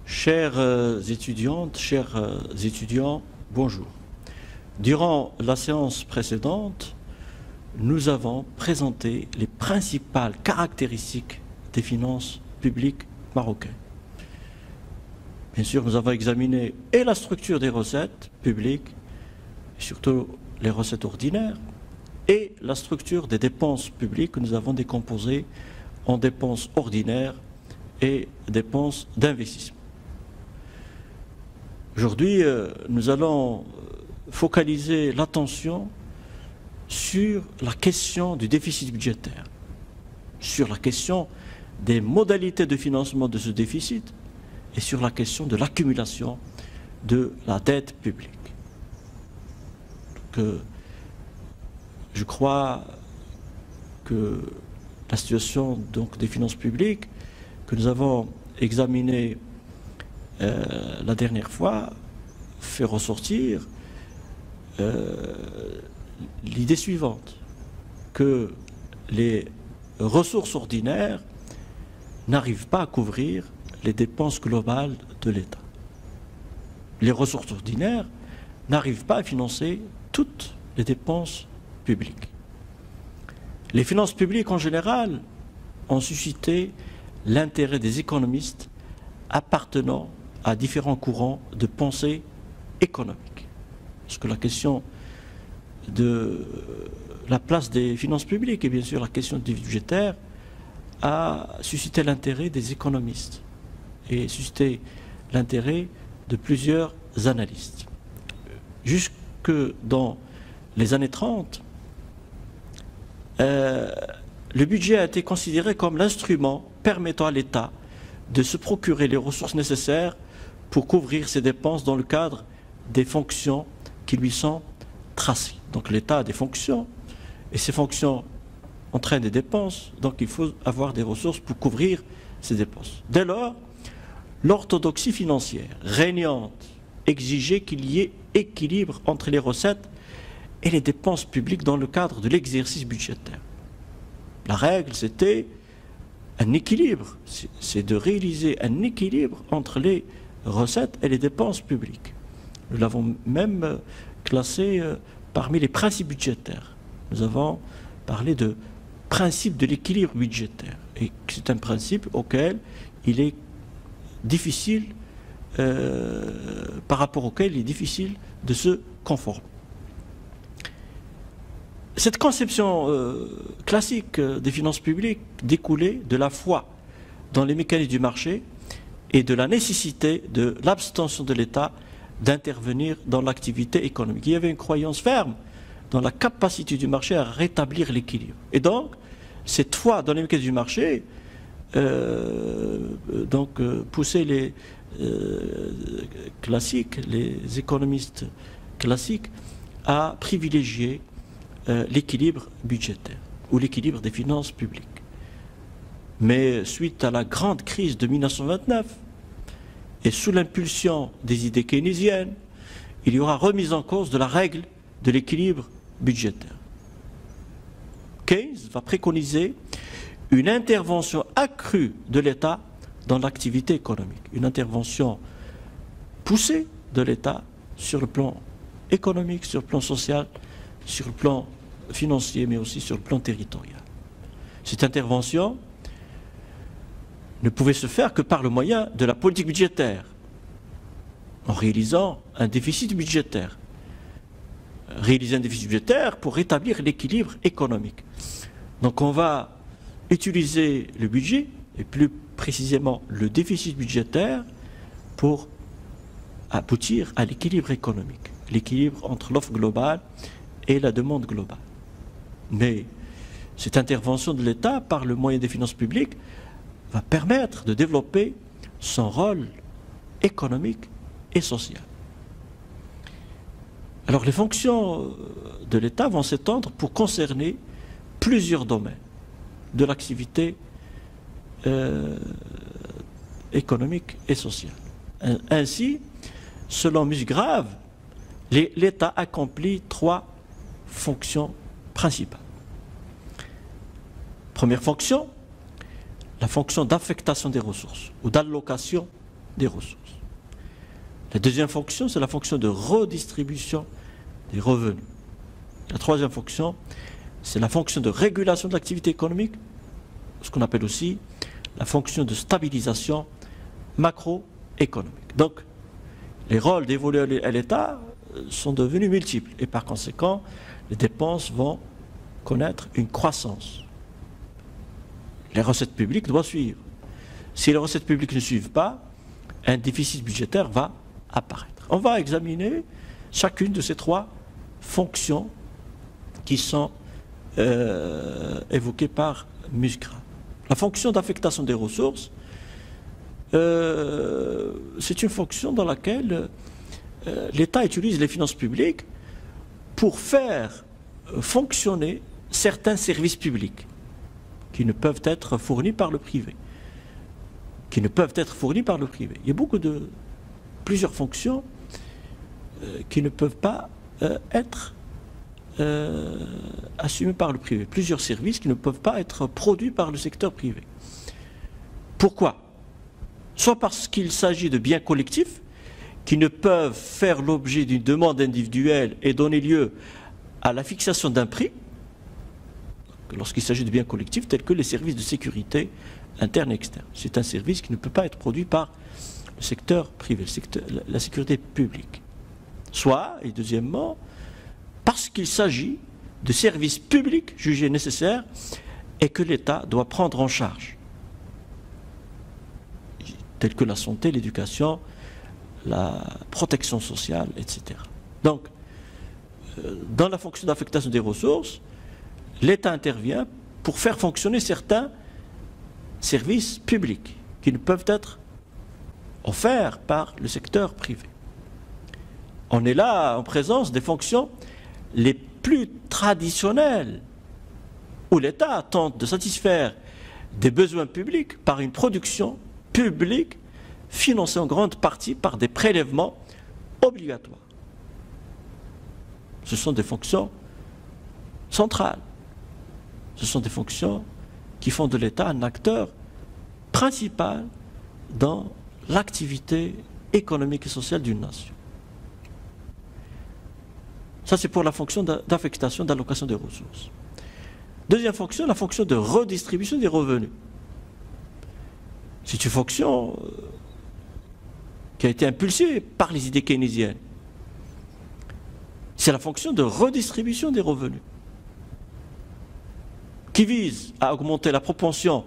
Chères étudiantes, chers étudiants, bonjour. Durant la séance précédente, nous avons présenté les principales caractéristiques des finances publiques marocaines. Bien sûr, nous avons examiné et la structure des recettes publiques, et surtout les recettes ordinaires, et la structure des dépenses publiques que nous avons décomposées en dépenses ordinaires et dépenses d'investissement. Aujourd'hui, nous allons focaliser l'attention sur la question du déficit budgétaire, sur la question des modalités de financement de ce déficit et sur la question de l'accumulation de la dette publique. Donc, je crois que la situation des finances publiques que nous avons examinée la dernière fois fait ressortir l'idée suivante, que les ressources ordinaires n'arrivent pas à couvrir les dépenses globales de l'État. Les ressources ordinaires n'arrivent pas à financer toutes les dépenses publiques. Les finances publiques en général ont suscité l'intérêt des économistes appartenant à différents courants de pensée économique. Parce que la question de la place des finances publiques et bien sûr la question du budgétaire a suscité l'intérêt des économistes et suscité l'intérêt de plusieurs analystes. Jusque dans les années 30, le budget a été considéré comme l'instrument permettant à l'État de se procurer les ressources nécessaires pour couvrir ses dépenses dans le cadre des fonctions qui lui sont tracées. Donc l'État a des fonctions, et ces fonctions entraînent des dépenses, donc il faut avoir des ressources pour couvrir ces dépenses. Dès lors, l'orthodoxie financière régnante exigeait qu'il y ait équilibre entre les recettes et les dépenses publiques dans le cadre de l'exercice budgétaire. La règle, c'était un équilibre, c'est de réaliser un équilibre entre les recettes et les dépenses publiques. Nous l'avons même classé parmi les principes budgétaires. Nous avons parlé de principe de l'équilibre budgétaire. Et c'est un principe auquel il est difficile, par rapport auquel il est difficile de se conformer. Cette conception classique des finances publiques découlait de la foi dans les mécanismes du marché et de la nécessité de l'abstention de l'État d'intervenir dans l'activité économique. Il y avait une croyance ferme dans la capacité du marché à rétablir l'équilibre. Et donc, cette foi dans les mécanismes du marché poussait les classiques, les économistes classiques, à privilégier l'équilibre budgétaire ou l'équilibre des finances publiques. Mais suite à la grande crise de 1929 et sous l'impulsion des idées keynésiennes, il y aura remise en cause de la règle de l'équilibre budgétaire. Keynes va préconiser une intervention accrue de l'État dans l'activité économique, une intervention poussée de l'État sur le plan économique, sur le plan social, sur le plan financier, mais aussi sur le plan territorial. Cette intervention ne pouvait se faire que par le moyen de la politique budgétaire, en réalisant un déficit budgétaire. Réaliser un déficit budgétaire pour rétablir l'équilibre économique. Donc on va utiliser le budget, et plus précisément le déficit budgétaire, pour aboutir à l'équilibre économique, l'équilibre entre l'offre globale et la demande globale. Mais cette intervention de l'État par le moyen des finances publiques va permettre de développer son rôle économique et social. Alors les fonctions de l'État vont s'étendre pour concerner plusieurs domaines de l'activité économique et sociale. Ainsi, selon Musgrave, l'État accomplit trois fonctions principales. Première fonction, la fonction d'affectation des ressources ou d'allocation des ressources. La deuxième fonction, c'est la fonction de redistribution des revenus. La troisième fonction, c'est la fonction de régulation de l'activité économique, ce qu'on appelle aussi la fonction de stabilisation macroéconomique. Donc, les rôles dévolus à l'État sont devenus multiples et par conséquent, les dépenses vont connaître une croissance. Les recettes publiques doivent suivre. Si les recettes publiques ne suivent pas, un déficit budgétaire va apparaître. On va examiner chacune de ces trois fonctions qui sont évoquées par Musgrat. La fonction d'affectation des ressources, c'est une fonction dans laquelle l'État utilise les finances publiques pour faire fonctionner certains services publics qui ne peuvent être fournis par le privé. Il y a plusieurs fonctions qui ne peuvent pas être assumées par le privé. Plusieurs services qui ne peuvent pas être produits par le secteur privé. Pourquoi ? Soit parce qu'il s'agit de biens collectifs qui ne peuvent faire l'objet d'une demande individuelle et donner lieu à la fixation d'un prix, lorsqu'il s'agit de biens collectifs tels que les services de sécurité interne et externe. C'est un service qui ne peut pas être produit par le secteur privé, la sécurité publique. Soit, et deuxièmement, parce qu'il s'agit de services publics jugés nécessaires et que l'État doit prendre en charge, tels que la santé, l'éducation, la protection sociale, etc. Donc, dans la fonction d'affectation des ressources, l'État intervient pour faire fonctionner certains services publics qui ne peuvent être offerts par le secteur privé. On est là en présence des fonctions les plus traditionnelles où l'État tente de satisfaire des besoins publics par une production publique financée en grande partie par des prélèvements obligatoires. Ce sont des fonctions centrales. Ce sont des fonctions qui font de l'État un acteur principal dans l'activité économique et sociale d'une nation. Ça, c'est pour la fonction d'affectation, d'allocation des ressources. Deuxième fonction, la fonction de redistribution des revenus. C'est une fonction qui a été impulsée par les idées keynésiennes. C'est la fonction de redistribution des revenus qui vise à augmenter la propension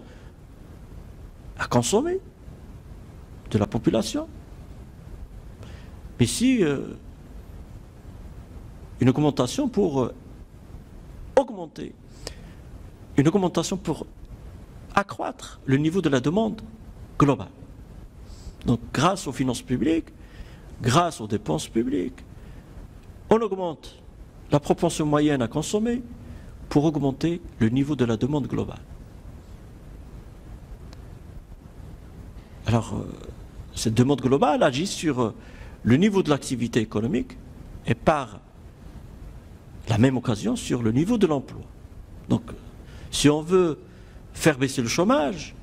à consommer de la population. Mais si une augmentation pour accroître le niveau de la demande globale. Donc grâce aux finances publiques, grâce aux dépenses publiques, on augmente la propension moyenne à consommer pour augmenter le niveau de la demande globale. Alors, cette demande globale agit sur le niveau de l'activité économique et par la même occasion sur le niveau de l'emploi. Donc, si on veut faire baisser le chômage,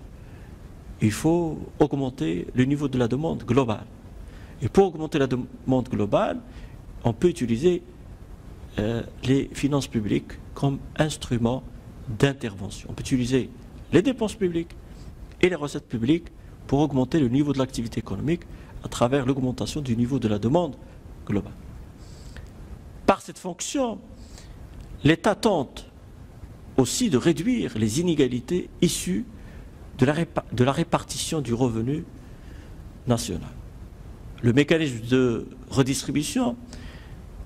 il faut augmenter le niveau de la demande globale. Et pour augmenter la demande globale, on peut utiliser les finances publiques comme instrument d'intervention. On peut utiliser les dépenses publiques et les recettes publiques pour augmenter le niveau de l'activité économique à travers l'augmentation du niveau de la demande globale. Par cette fonction, l'État tente aussi de réduire les inégalités issues de la répartition du revenu national. Le mécanisme de redistribution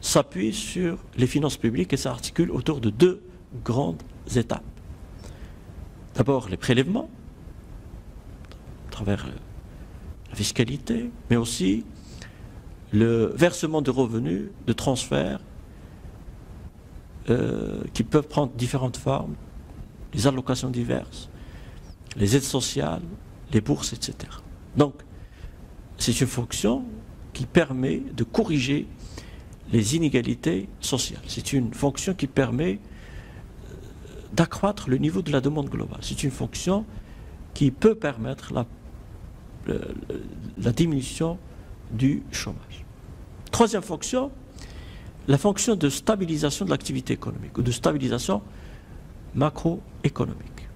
s'appuie sur les finances publiques et s'articule autour de deux grandes étapes. D'abord les prélèvements, à travers la fiscalité, mais aussi le versement de revenus, de transferts, qui peuvent prendre différentes formes, les allocations diverses, les aides sociales, les bourses, etc. Donc, c'est une fonction qui permet de corriger les inégalités sociales. C'est une fonction qui permet d'accroître le niveau de la demande globale. C'est une fonction qui peut permettre la diminution du chômage. Troisième fonction, la fonction de stabilisation de l'activité économique ou de stabilisation macroéconomique.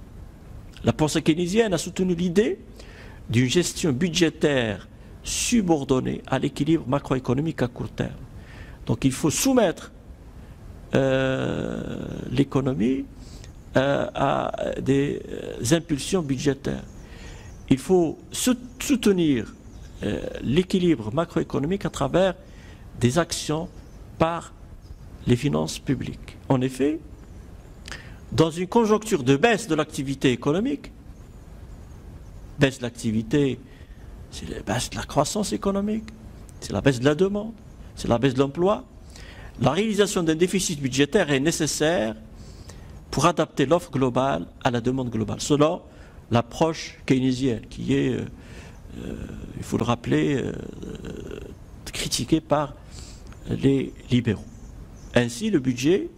La pensée keynésienne a soutenu l'idée d'une gestion budgétaire subordonnée à l'équilibre macroéconomique à court terme. Donc il faut soumettre l'économie à des impulsions budgétaires. Il faut soutenir l'équilibre macroéconomique à travers des actions par les finances publiques. En effet, dans une conjoncture de baisse de l'activité économique, baisse de l'activité, c'est la baisse de la croissance économique, c'est la baisse de la demande, c'est la baisse de l'emploi, la réalisation d'un déficit budgétaire est nécessaire pour adapter l'offre globale à la demande globale, selon l'approche keynésienne, qui est, il faut le rappeler, critiquée par les libéraux. Ainsi, le budget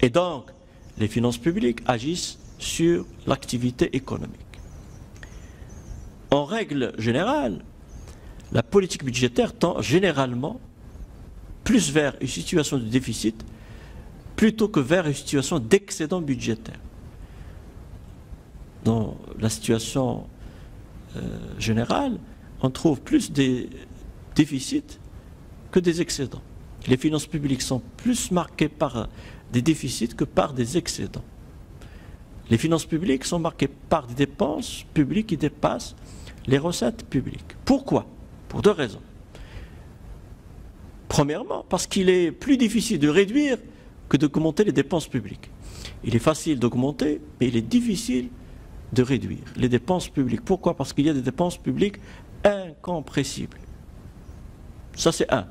et donc les finances publiques agissent sur l'activité économique. En règle générale, la politique budgétaire tend généralement plus vers une situation de déficit plutôt que vers une situation d'excédent budgétaire. Dans la situation générale, on trouve plus des déficits que des excédents. Les finances publiques sont plus marquées par des déficits que par des excédents. Les finances publiques sont marquées par des dépenses publiques qui dépassent les recettes publiques. Pourquoi? Pour deux raisons. Premièrement, parce qu'il est plus difficile de réduire que d'augmenter les dépenses publiques. Il est facile d'augmenter, mais il est difficile de réduire les dépenses publiques. Pourquoi? Parce qu'il y a des dépenses publiques incompressibles. Ça, c'est un.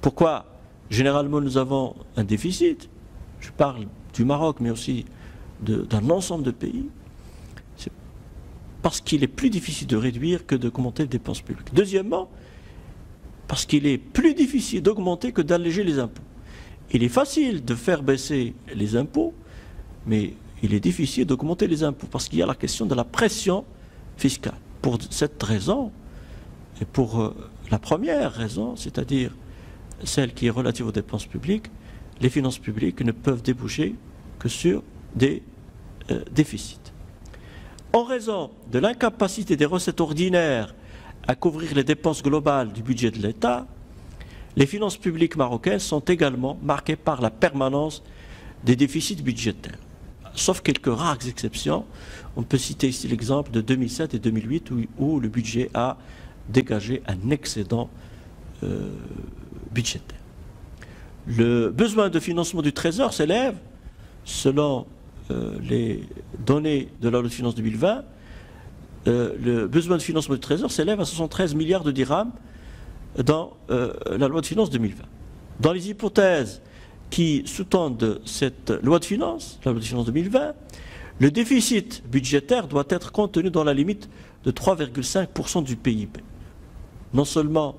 Pourquoi généralement nous avons un déficit? Je parle du Maroc, mais aussi d'un ensemble de pays. C'est parce qu'il est plus difficile de réduire que d'augmenter les dépenses publiques. Deuxièmement, parce qu'il est plus difficile d'augmenter que d'alléger les impôts. Il est facile de faire baisser les impôts, mais il est difficile d'augmenter les impôts, parce qu'il y a la question de la pression fiscale. Pour cette raison, et pour la première raison, c'est-à-dire celle qui est relative aux dépenses publiques, les finances publiques ne peuvent déboucher que sur des déficits. En raison de l'incapacité des recettes ordinaires à couvrir les dépenses globales du budget de l'État, les finances publiques marocaines sont également marquées par la permanence des déficits budgétaires. Sauf quelques rares exceptions, on peut citer ici l'exemple de 2007 et 2008 où le budget a dégagé un excédent budgétaire. Le besoin de financement du Trésor s'élève, selon les données de la loi de finances 2020, le besoin de financement du Trésor s'élève à 73 milliards de dirhams dans la loi de finances 2020. Dans les hypothèses qui sous-tendent cette loi de finances, la loi de finances 2020, le déficit budgétaire doit être contenu dans la limite de 3,5% du PIB. Non seulement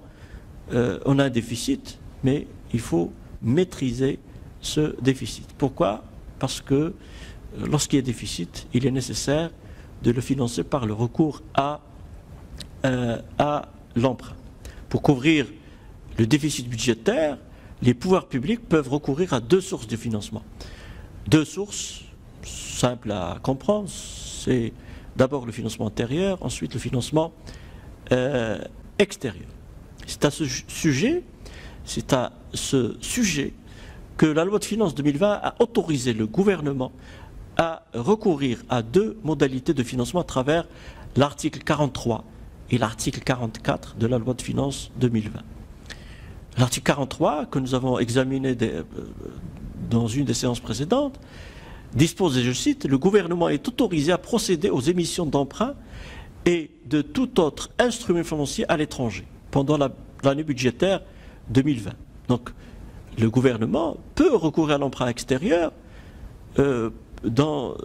on a un déficit, mais il faut maîtriser ce déficit. Pourquoi? Parce que lorsqu'il y a déficit, il est nécessaire de le financer par le recours à l'emprunt. Pour couvrir le déficit budgétaire, les pouvoirs publics peuvent recourir à deux sources de financement. Deux sources simples à comprendre, c'est d'abord le financement intérieur, ensuite le financement extérieur. C'est à ce sujet que la loi de finances 2020 a autorisé le gouvernement à recourir à deux modalités de financement à travers l'article 43 et l'article 44 de la loi de finances 2020. L'article 43, que nous avons examiné dans une des séances précédentes, dispose, et je cite, « Le gouvernement est autorisé à procéder aux émissions d'emprunts et de tout autre instrument financier à l'étranger pendant l'année budgétaire 2020. » Donc, le gouvernement peut recourir à l'emprunt extérieur dans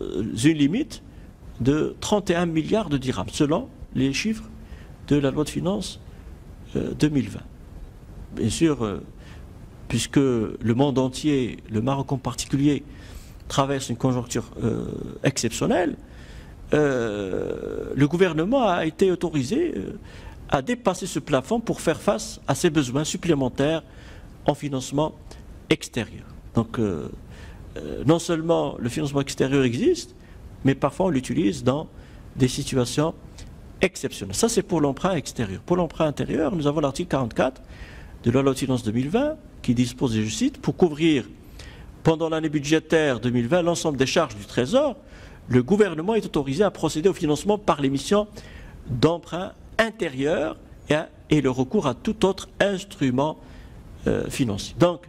une limite de 31 milliards de dirhams, selon les chiffres de la loi de finances 2020. Bien sûr, puisque le monde entier, le Maroc en particulier, traverse une conjoncture exceptionnelle, le gouvernement a été autorisé à dépasser ce plafond pour faire face à ses besoins supplémentaires en financement extérieur. Donc, non seulement le financement extérieur existe, mais parfois on l'utilise dans des situations exceptionnelles. Ça, c'est pour l'emprunt extérieur. Pour l'emprunt intérieur, nous avons l'article 44 de la loi de finances 2020 qui dispose, et je cite, pour couvrir pendant l'année budgétaire 2020 l'ensemble des charges du Trésor, le gouvernement est autorisé à procéder au financement par l'émission d'emprunts intérieurs et le recours à tout autre instrument financier. Donc,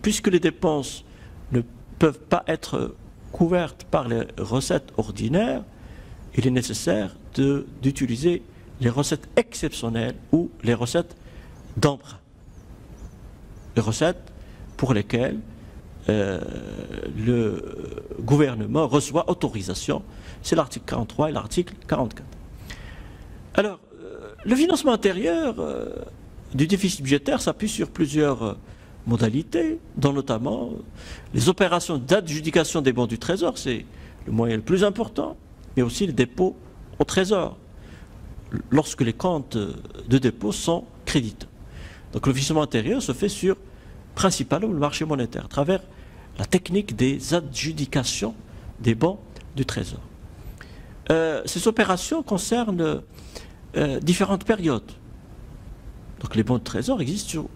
puisque les dépenses ne peuvent pas être couvertes par les recettes ordinaires, il est nécessaire d'utiliser les recettes exceptionnelles ou les recettes d'emprunt. Les recettes pour lesquelles le gouvernement reçoit autorisation. C'est l'article 43 et l'article 44. Alors, le financement intérieur du déficit budgétaire s'appuie sur plusieurs modalités, dont notamment les opérations d'adjudication des bons du Trésor, c'est le moyen le plus important, mais aussi les dépôts au Trésor, lorsque les comptes de dépôt sont créditeurs. Donc le financement intérieur se fait sur principalement le marché monétaire, à travers la technique des adjudications des bons du Trésor. Ces opérations concernent différentes périodes. Donc les bons de Trésor existent sur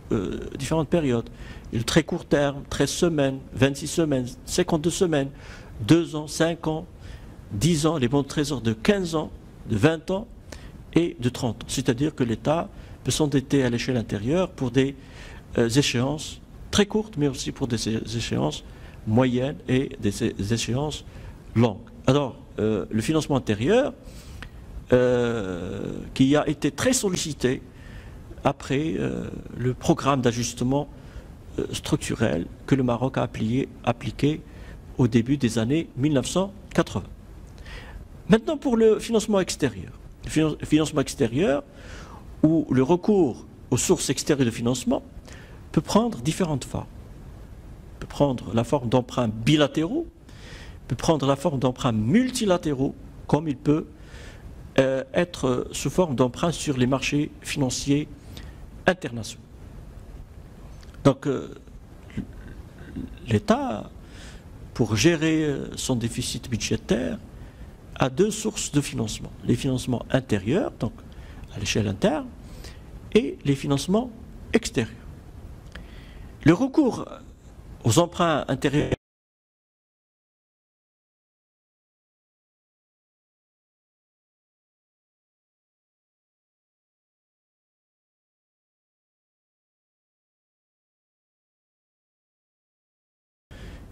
différentes périodes. Le très court terme, 13 semaines, 26 semaines, 52 semaines, 2 ans, 5 ans, 10 ans, les bons de Trésor de 15 ans, de 20 ans et de 30 ans. C'est-à-dire que l'État peut s'endetter à l'échelle intérieure pour des échéances très courtes, mais aussi pour des échéances moyennes et des échéances longues. Alors, le financement intérieur, qui a été très sollicité après le programme d'ajustement structurel que le Maroc a appliqué au début des années 1980. Maintenant, pour le financement extérieur. Le financement extérieur, où le recours aux sources extérieures de financement peut prendre différentes formes. Il peut prendre la forme d'emprunts bilatéraux, il peut prendre la forme d'emprunts multilatéraux, comme il peut être sous forme d'emprunts sur les marchés financiers internationaux. Donc, l'État, pour gérer son déficit budgétaire, a deux sources de financement. Les financements intérieurs, donc à l'échelle interne, et les financements extérieurs. Le recours aux emprunts intérieurs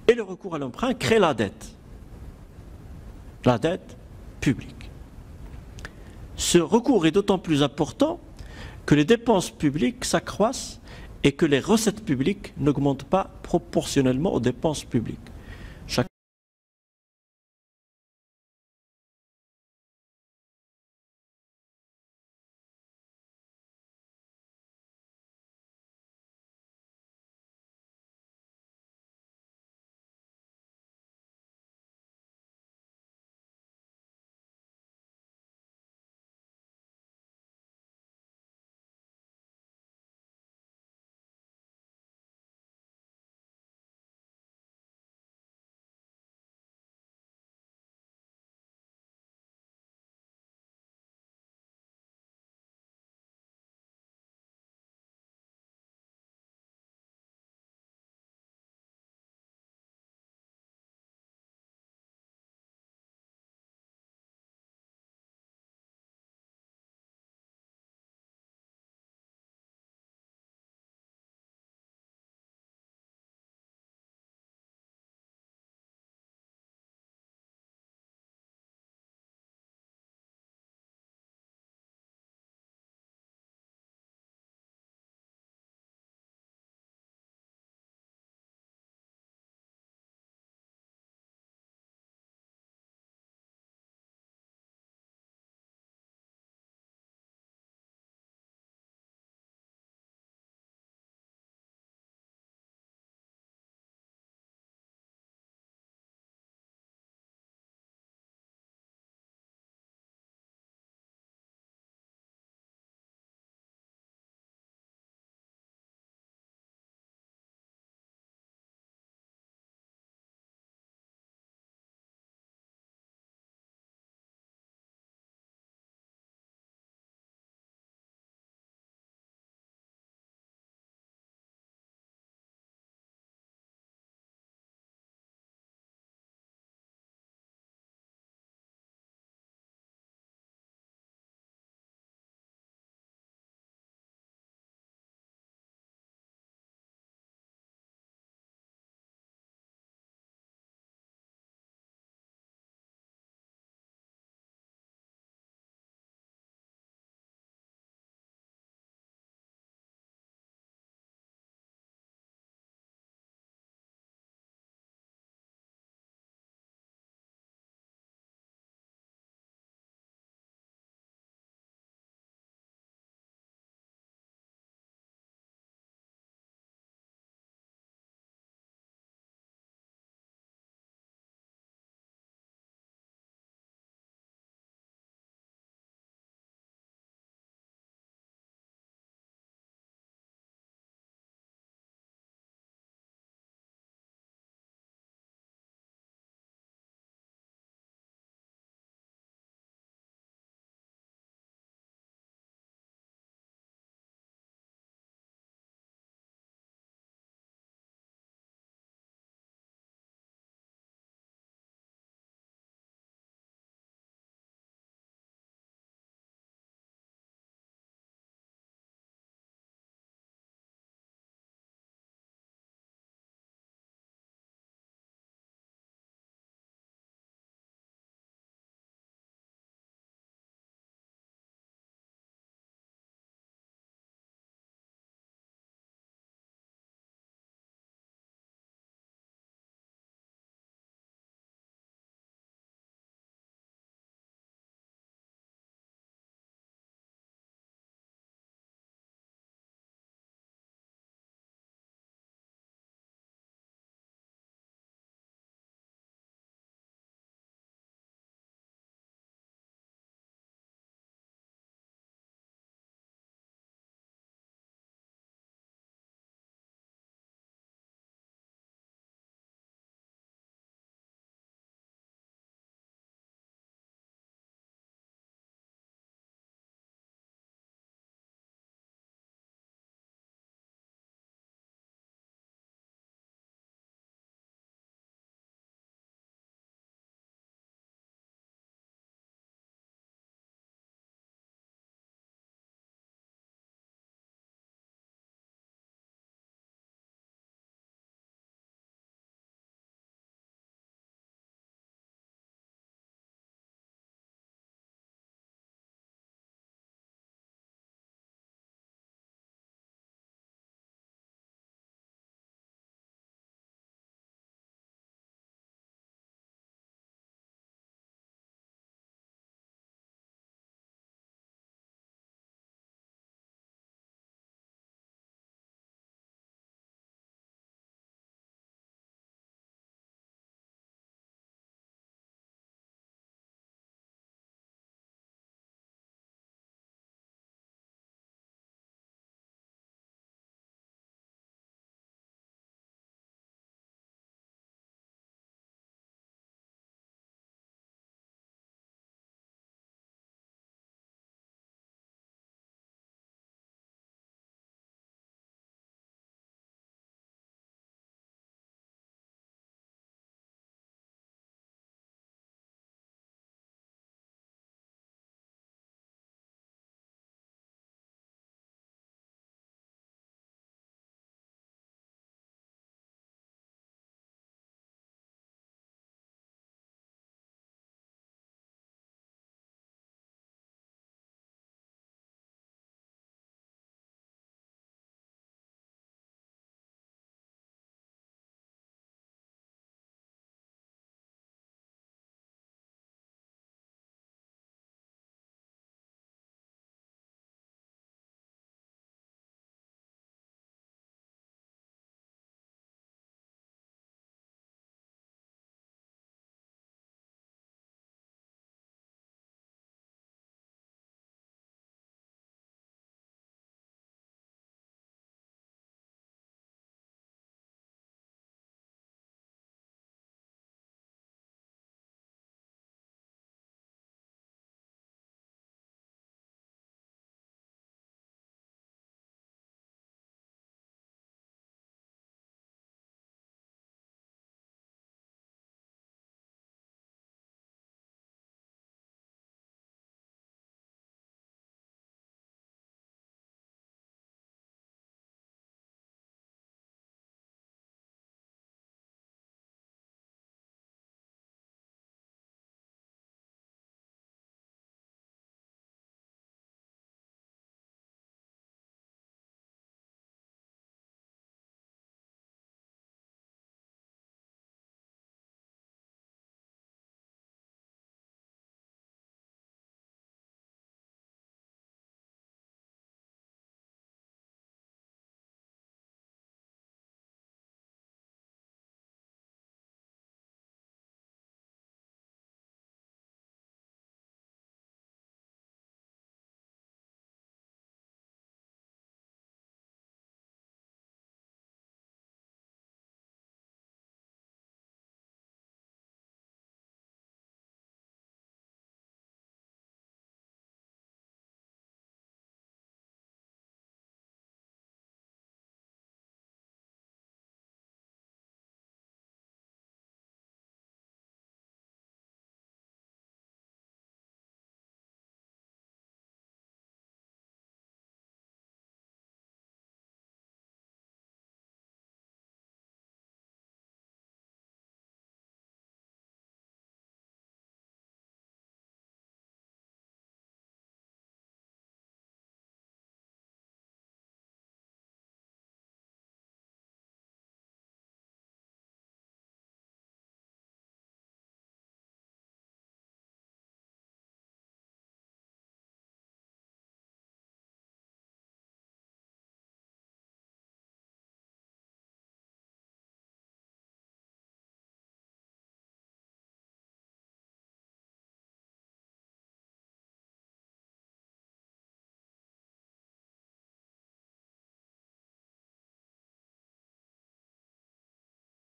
et le recours à l'emprunt crée la dette publique. Ce recours est d'autant plus important que les dépenses publiques s'accroissent et que les recettes publiques n'augmentent pas proportionnellement aux dépenses publiques.